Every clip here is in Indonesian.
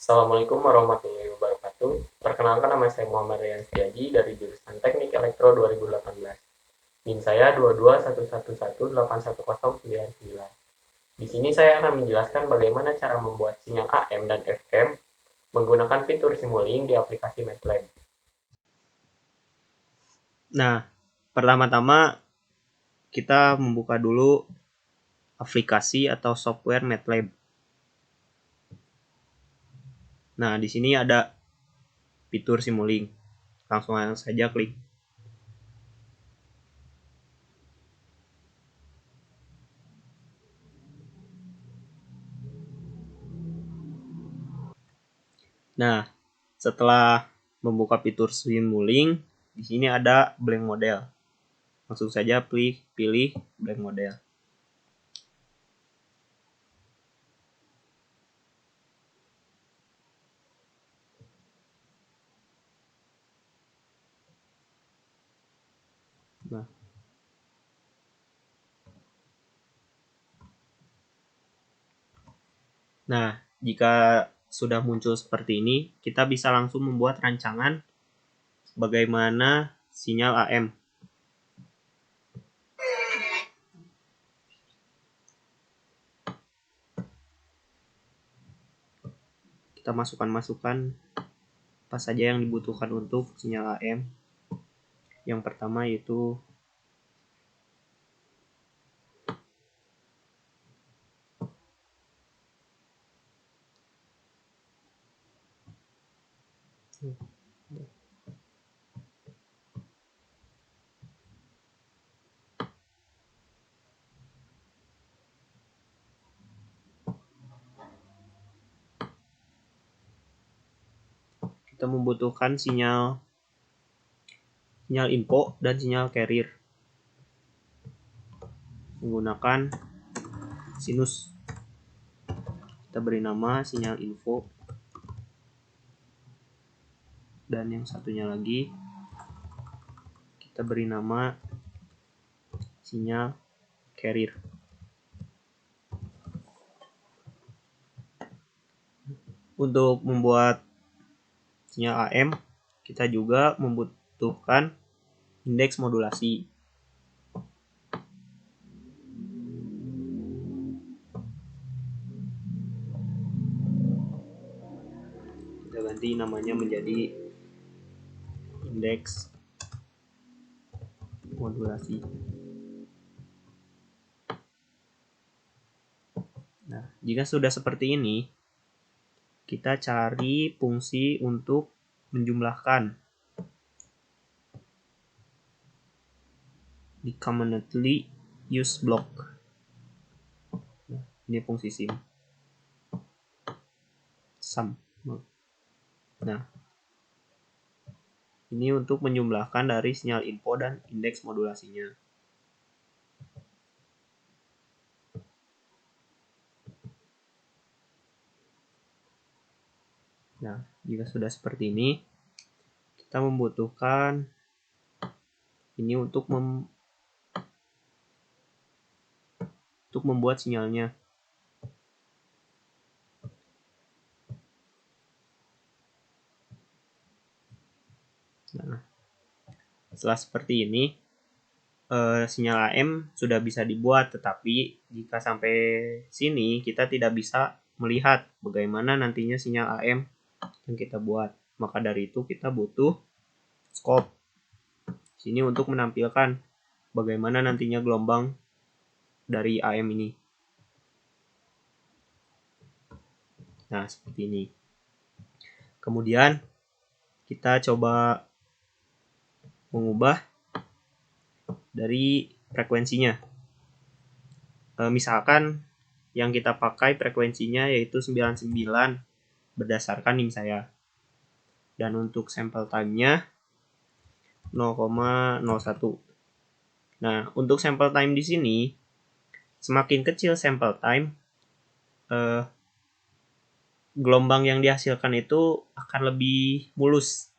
Assalamualaikum warahmatullahi wabarakatuh. Perkenalkan, nama saya Muhammad Rian Setiaji dari jurusan Teknik Elektro 2018. NIM saya 221118109. Di sini saya akan menjelaskan bagaimana cara membuat sinyal AM dan FM menggunakan fitur Simulink di aplikasi MATLAB. Nah, pertama-tama kita membuka dulu aplikasi atau software MATLAB. Nah, di sini ada fitur Simulink. Langsung saja klik. Nah, setelah membuka fitur Simulink, di sini ada blank model. Langsung saja pilih blank model. Nah, jika sudah muncul seperti ini, kita bisa langsung membuat rancangan bagaimana sinyal AM. Kita masukkan apa saja yang dibutuhkan untuk sinyal AM. Yang pertama yaitu kita membutuhkan sinyal info dan sinyal carrier menggunakan sinus. Kita beri nama sinyal info, dan yang satunya lagi kita beri nama sinyal carrier. Untuk membuat sinyal AM, kita juga membutuhkan indeks modulasi. Kita ganti namanya menjadi indeks modulasi. Nah, jika sudah seperti ini, kita cari fungsi untuk menjumlahkan di commonly used block. Nah, ini fungsi sum. Nah, ini untuk menjumlahkan dari sinyal info dan indeks modulasinya. Nah, jika sudah seperti ini, kita membutuhkan ini untuk membuat sinyalnya. Nah, setelah seperti ini, sinyal AM sudah bisa dibuat, tetapi jika sampai sini kita tidak bisa melihat bagaimana nantinya sinyal AM yang kita buat. Maka dari itu kita butuh scope sini untuk menampilkan bagaimana nantinya gelombang dari AM ini. Nah, seperti ini. Kemudian kita coba mengubah dari frekuensinya. Misalkan yang kita pakai frekuensinya yaitu 99 berdasarkan NIM saya. Dan untuk sample time-nya 0,01. Nah, untuk sample time di sini semakin kecil sample time, gelombang yang dihasilkan itu akan lebih mulus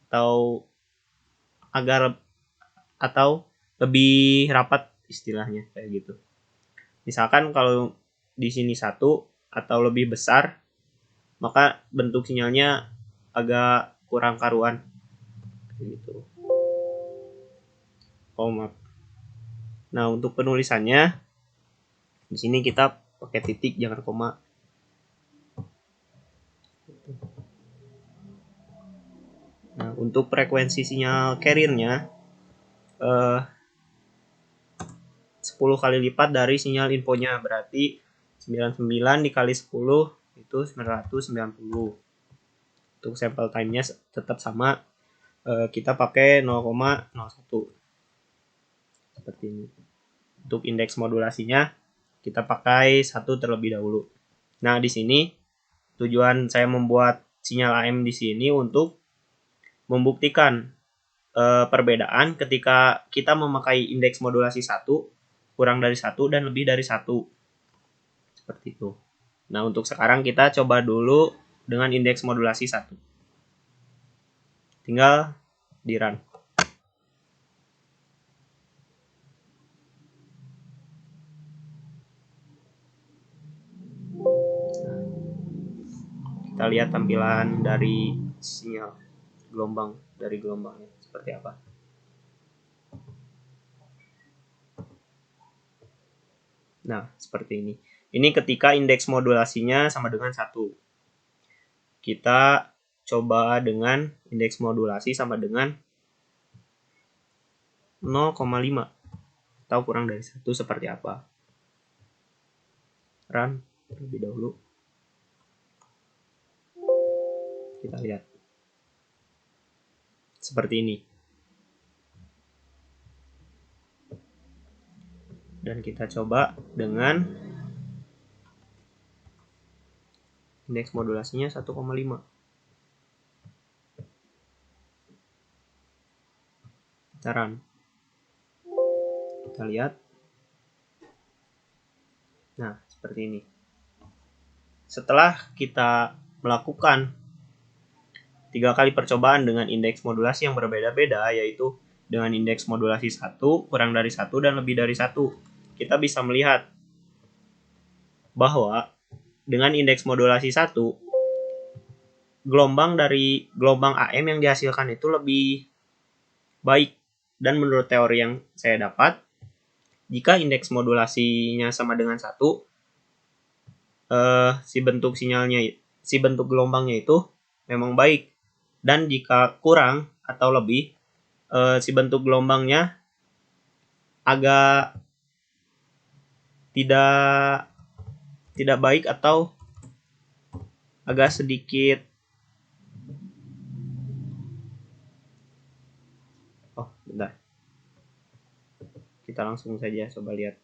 atau lebih rapat istilahnya kayak gitu. Misalkan kalau di sini 1 atau lebih besar, maka bentuk sinyalnya agak kurang karuan gitu. Oh maaf. Nah untuk penulisannya di sini kita pakai titik jangan koma. Nah untuk frekuensi sinyal carrier-nya 10 kali lipat dari sinyal infonya, berarti 99 dikali 10 itu 990. Untuk sample time-nya tetap sama, kita pakai 0,01 seperti ini. Untuk indeks modulasinya kita pakai 1 terlebih dahulu. Nah, di sini tujuan saya membuat sinyal AM di sini untuk membuktikan perbedaan ketika kita memakai indeks modulasi 1, kurang dari 1 dan lebih dari 1. Seperti itu. Nah, untuk sekarang kita coba dulu dengan indeks modulasi 1. Tinggal di run. Kita lihat tampilan dari sinyal gelombang dari gelombangnya seperti apa. Nah, seperti ini. Ini ketika indeks modulasinya sama dengan 1. Kita coba dengan indeks modulasi sama dengan 0,5 atau kurang dari 1 seperti apa. Run terlebih dahulu. Kita lihat. Seperti ini. Dan kita coba dengan indeks modulasinya 1,5. Kita run. Kita lihat. Nah, seperti ini. Setelah kita melakukan 3 kali percobaan dengan indeks modulasi yang berbeda-beda, yaitu dengan indeks modulasi 1, kurang dari 1, dan lebih dari 1, kita bisa melihat bahwa dengan indeks modulasi 1, gelombang dari gelombang AM yang dihasilkan itu lebih baik. Dan menurut teori yang saya dapat, jika indeks modulasinya sama dengan 1, si bentuk gelombangnya itu memang baik. Dan jika kurang atau lebih, si bentuk gelombangnya agak tidak baik atau agak sedikit bentar. Kita langsung saja coba lihat.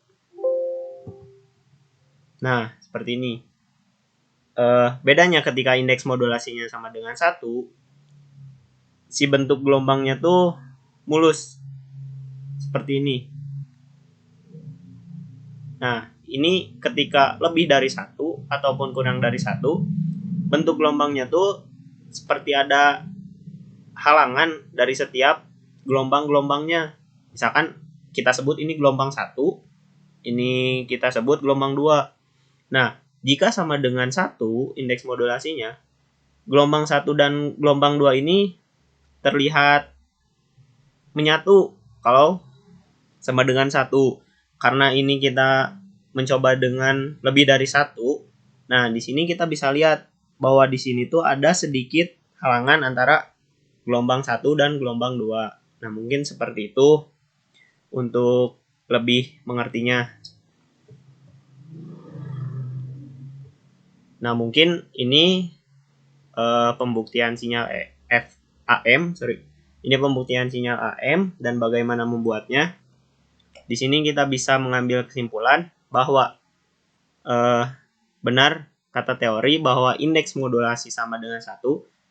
Nah, seperti ini. Bedanya ketika indeks modulasinya sama dengan 1, si bentuk gelombangnya tuh mulus seperti ini. Nah, ini ketika lebih dari 1 ataupun kurang dari 1, bentuk gelombangnya tuh seperti ada halangan dari setiap gelombang-gelombangnya. Misalkan kita sebut ini gelombang 1, ini kita sebut gelombang 2. Nah, jika sama dengan 1 indeks modulasinya, gelombang 1 dan gelombang 2 ini terlihat menyatu kalau sama dengan 1. Karena ini kita mencoba dengan lebih dari 1. Nah, di sini kita bisa lihat bahwa di sini tuh ada sedikit halangan antara gelombang 1 dan gelombang 2. Nah, mungkin seperti itu untuk lebih mengertinya. Nah, mungkin ini pembuktian sinyal AM. Ini pembuktian sinyal AM dan bagaimana membuatnya. Di sini kita bisa mengambil kesimpulan bahwa benar kata teori bahwa indeks modulasi sama dengan 1,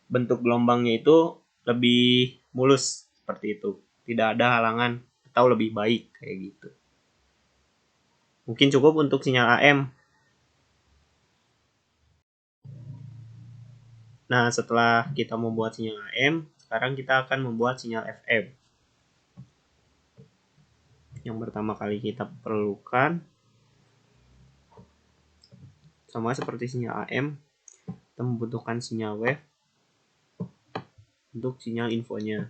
bentuk gelombangnya itu lebih mulus seperti itu. Tidak ada halangan atau lebih baik kayak gitu. Mungkin cukup untuk sinyal AM. Nah, setelah kita membuat sinyal AM, sekarang kita akan membuat sinyal FM. Yang pertama kali kita perlukan sama seperti sinyal AM, kita membutuhkan sinyal wave untuk sinyal infonya.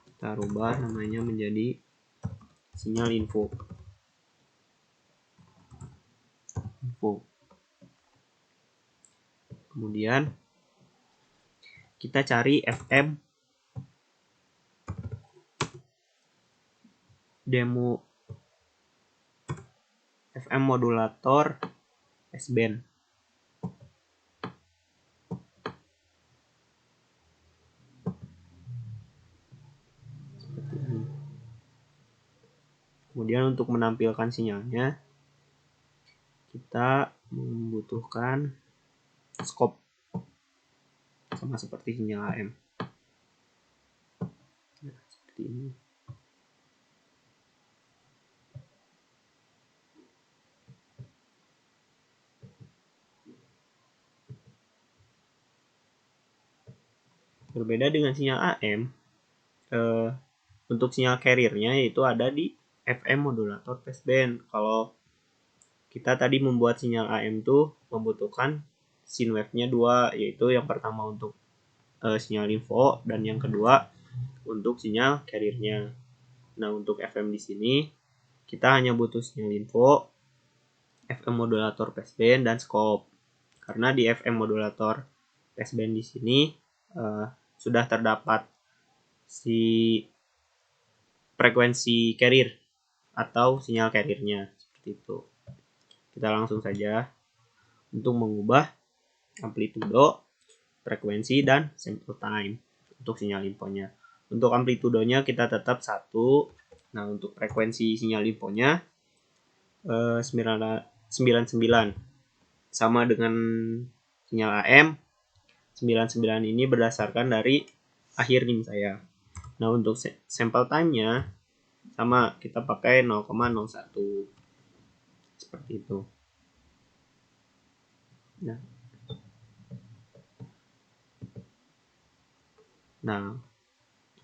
Kita rubah namanya menjadi sinyal info. Kemudian kita cari FM demo FM modulator S-band. Seperti ini. Kemudian untuk menampilkan sinyalnya, kita membutuhkan scope, sama seperti sinyal AM. Nah, seperti ini. Berbeda dengan sinyal AM, untuk sinyal carriernya yaitu ada di FM modulator passband. Kalau kita tadi membuat sinyal AM tuh membutuhkan sine wave-nya 2, yaitu yang pertama untuk sinyal info dan yang kedua untuk sinyal carriernya. Nah, untuk FM di sini kita hanya butuh sinyal info, FM modulator passband dan scope. Karena di FM modulator passband di sini sudah terdapat si frekuensi carrier atau sinyal carriernya, seperti itu. Kita langsung saja untuk mengubah amplitudo, frekuensi, dan sample time untuk sinyal infonya. Untuk amplitudonya kita tetap 1. Nah, untuk frekuensi sinyal infonya 99 sama dengan sinyal AM. 99 ini berdasarkan dari akhir NIM saya. Nah, untuk sample time-nya sama, kita pakai 0,01 seperti itu. Nah,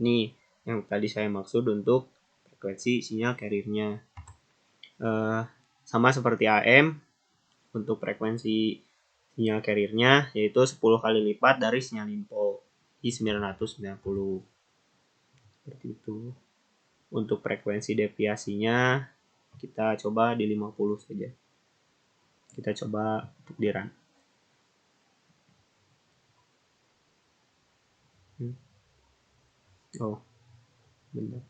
ini yang tadi saya maksud untuk frekuensi sinyal carrier-nya. Sama seperti AM, untuk frekuensi sinyal carrier-nya yaitu 10 kali lipat dari sinyal info di 990. Seperti itu. Untuk frekuensi deviasinya kita coba di 50 saja. Kita coba untuk di run. Oh, benar.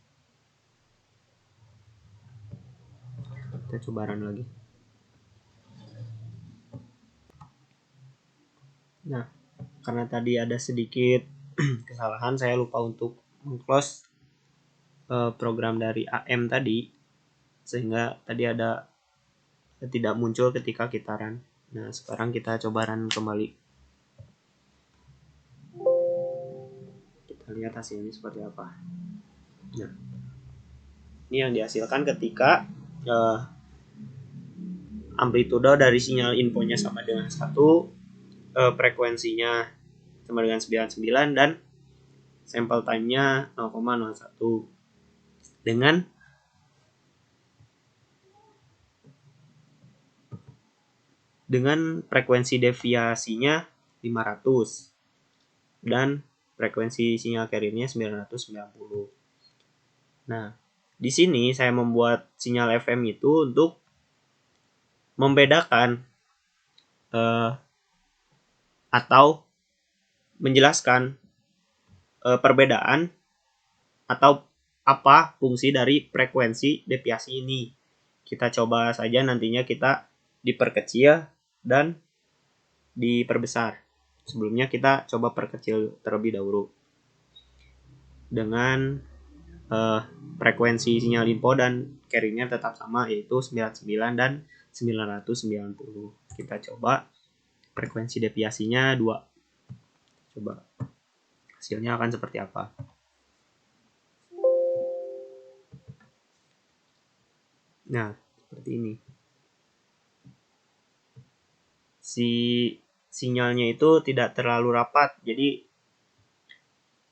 Kita coba run lagi. Nah, karena tadi ada sedikit kesalahan, saya lupa untuk meng-close program dari AM tadi, sehingga tadi ada tidak muncul ketika kita run. Nah, sekarang kita coba run kembali. Kita lihat hasilnya seperti apa. Nah, ini yang dihasilkan ketika amplitudo dari sinyal infonya sama dengan 1, frekuensinya sama dengan 99, dan sample time-nya 0,01 dengan frekuensi deviasinya 500 dan frekuensi sinyal carrier-nya 990. Nah, di sini saya membuat sinyal FM itu untuk membedakan atau menjelaskan perbedaan atau apa fungsi dari frekuensi deviasi ini. Kita coba saja nantinya kita diperkecil dan diperbesar. Sebelumnya kita coba perkecil terlebih dahulu dengan frekuensi sinyal info dan carrier-nya tetap sama, yaitu 99 dan 990. Kita coba frekuensi deviasinya 2. Coba hasilnya akan seperti apa. Nah, seperti ini. Si sinyalnya itu tidak terlalu rapat, jadi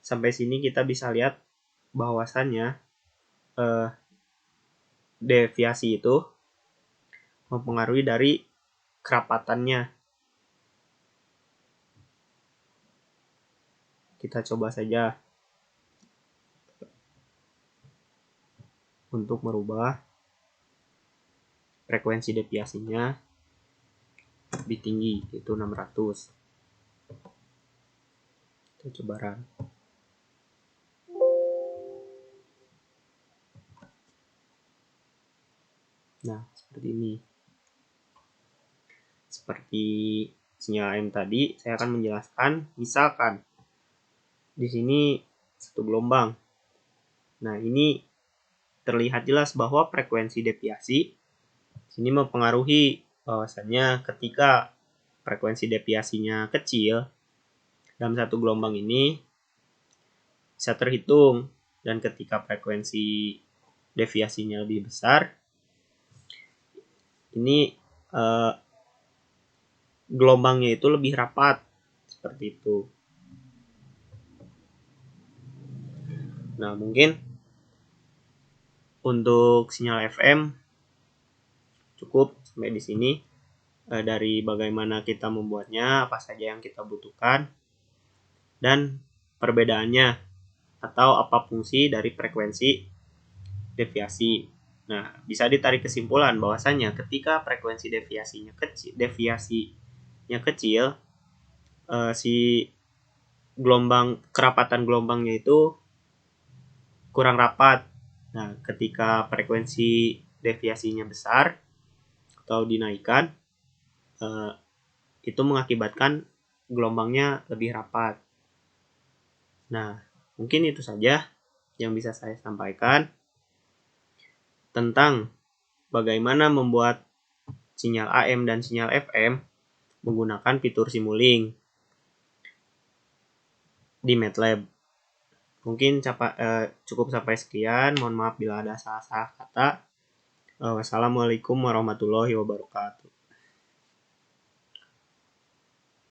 sampai sini kita bisa lihat bahwasannya deviasi itu mempengaruhi dari kerapatannya. Kita coba saja untuk merubah frekuensi deviasinya lebih tinggi, yaitu 600. Kita coba run. Nah, seperti ini. Seperti sinyal AM tadi, saya akan menjelaskan, misalkan di sini satu gelombang. Nah, ini terlihat jelas bahwa frekuensi deviasi sini mempengaruhi bahwasannya ketika frekuensi deviasinya kecil dalam satu gelombang ini bisa terhitung, dan ketika frekuensi deviasinya lebih besar ini gelombangnya itu lebih rapat, seperti itu. Nah, mungkin untuk sinyal FM cukup sampai di sini. Dari bagaimana kita membuatnya, apa saja yang kita butuhkan, dan perbedaannya atau apa fungsi dari frekuensi deviasi. Nah, bisa ditarik kesimpulan bahwasanya ketika frekuensi deviasinya kecil, si kerapatan gelombangnya itu kurang rapat. Nah, ketika frekuensi deviasinya besar atau dinaikkan, itu mengakibatkan gelombangnya lebih rapat. Nah, mungkin itu saja yang bisa saya sampaikan tentang bagaimana membuat sinyal AM dan sinyal FM menggunakan fitur Simulink di MATLAB. Mungkin cukup sampai sekian. Mohon maaf bila ada salah-salah kata. Wassalamualaikum warahmatullahi wabarakatuh.